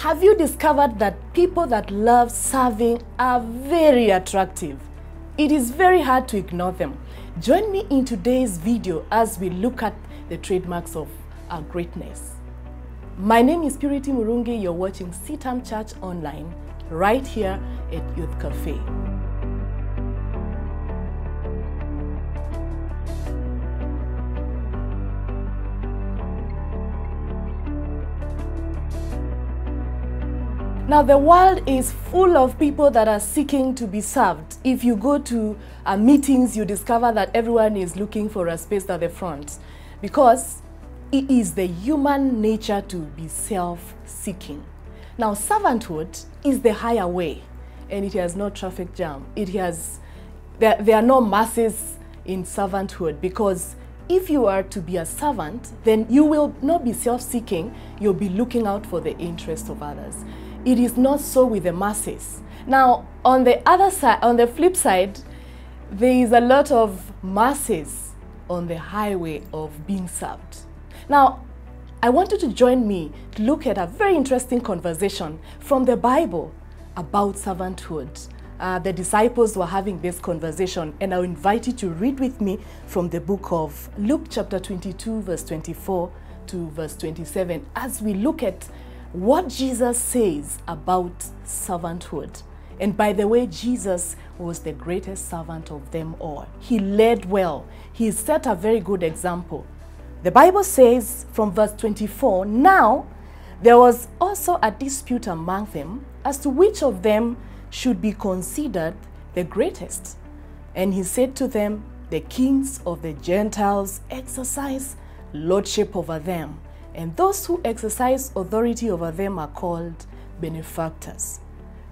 Have you discovered that people that love serving are very attractive? It is very hard to ignore them. Join me in today's video as we look at the trademarks of our greatness. My name is Purity Murungi. You're watching CITAM Church Online right here at Youth Cafe. Now, the world is full of people that are seeking to be served. If you go to meetings, you discover that everyone is looking for a space at the front because it is the human nature to be self-seeking. Now, servanthood is the higher way, and it has no traffic jam. There are no masses in servanthood, because if you are to be a servant, then you will not be self-seeking. You'll be looking out for the interests of others. It is not so with the masses. Now, on the other side, on the flip side, there is a lot of masses on the highway of being served. Now, I want you to join me to look at a very interesting conversation from the Bible about servanthood. The disciples were having this conversation, and I invite you to read with me from the book of Luke chapter 22, verse 24 to verse 27, as we look at what Jesus says about servanthood. And by the way, Jesus was the greatest servant of them all. He led well. He set a very good example. The Bible says from verse 24, "Now there was also a dispute among them as to which of them should be considered the greatest. And he said to them, the kings of the Gentiles exercise lordship over them, and those who exercise authority over them are called benefactors.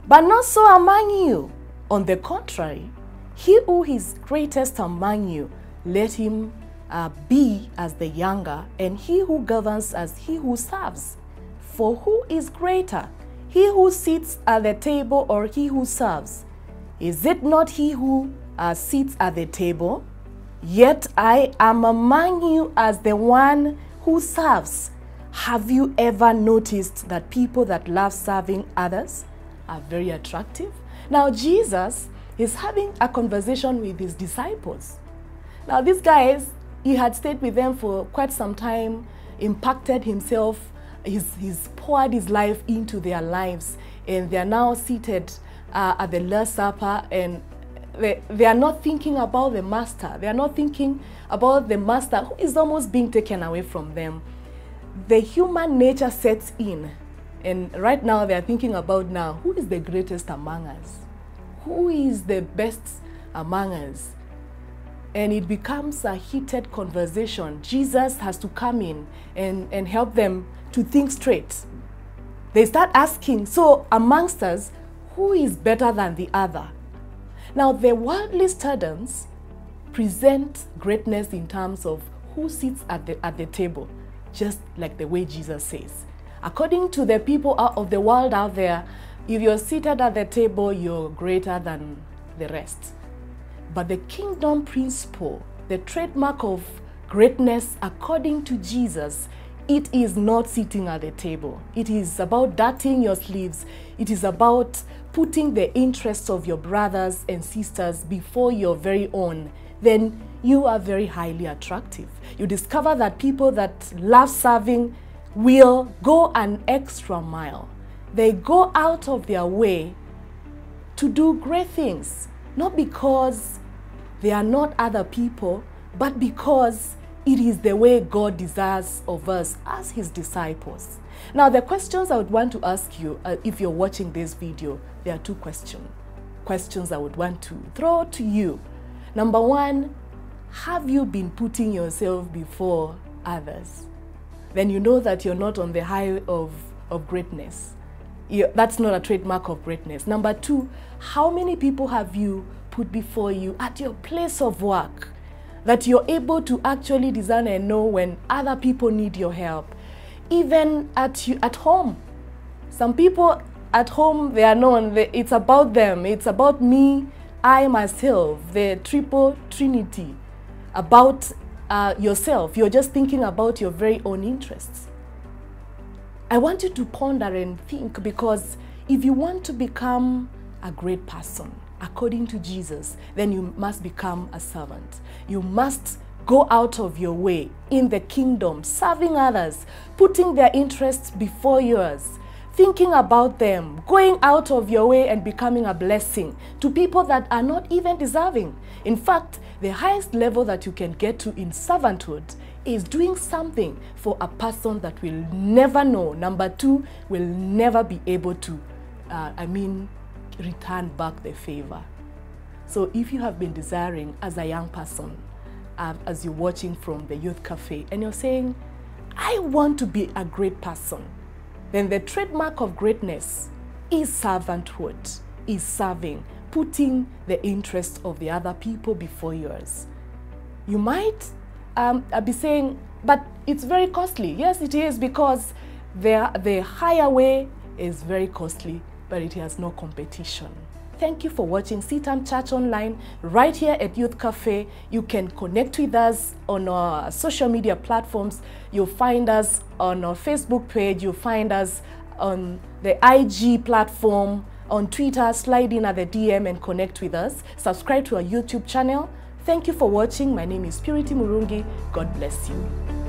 But not so among you. On the contrary, he who is greatest among you, let him be as the younger, and he who governs as he who serves. For who is greater, he who sits at the table or he who serves? Is it not he who sits at the table? Yet I am among you as the one who serves. Have you ever noticed that people that love serving others are very attractive?" Now, Jesus is having a conversation with his disciples. Now, these guys, he had stayed with them for quite some time, impacted himself, he's poured his life into their lives, and they are now seated at the Last Supper, and they are not thinking about the master. They are not thinking about the master who is almost being taken away from them. The human nature sets in, and right now they are thinking about now, who is the greatest among us? Who is the best among us? And it becomes a heated conversation. Jesus has to come in and help them to think straight. They start asking, so amongst us, who is better than the other? Now, the worldly students present greatness in terms of who sits at the table, just like the way Jesus says. According to the people of the world out there, if you're seated at the table, you're greater than the rest. But the kingdom principle, the trademark of greatness according to Jesus, it is not sitting at the table. It is about darting your sleeves. It is about putting the interests of your brothers and sisters before your very own. Then you are very highly attractive. You discover that people that love serving will go an extra mile. They go out of their way to do great things, not because they are not other people, but because it is the way God desires of us as his disciples. Now, the questions I would want to ask you, if you're watching this video, there are two questions I would want to throw to you. Number one, have you been putting yourself before others? Then you know that you're not on the highway of greatness. That's not a trademark of greatness. Number two, how many people have you put before you at your place of work, that you're able to actually discern and know when other people need your help? Even at home. Some people at home, they are known, it's about them, it's about me, I, myself, the triple trinity. About yourself, you're just thinking about your very own interests. I want you to ponder and think, because if you want to become a great person, according to Jesus, then you must become a servant. You must go out of your way in the kingdom, serving others, putting their interests before yours, thinking about them, going out of your way and becoming a blessing to people that are not even deserving. In fact, the highest level that you can get to in servanthood is doing something for a person that will never know. Number two, will never be able to, return back the favor. So if you have been desiring as a young person, as you're watching from the youth cafe, and you're saying, I want to be a great person, then the trademark of greatness is servanthood, is serving, putting the interests of the other people before yours. You might be saying, but it's very costly. Yes, it is, because the higher way is very costly, but it has no competition. Thank you for watching CITAM Church Online right here at Youth Cafe. You can connect with us on our social media platforms. You'll find us on our Facebook page. You'll find us on the IG platform, on Twitter. Slide in at the DM and connect with us. Subscribe to our YouTube channel. Thank you for watching. My name is Purity Murungi. God bless you.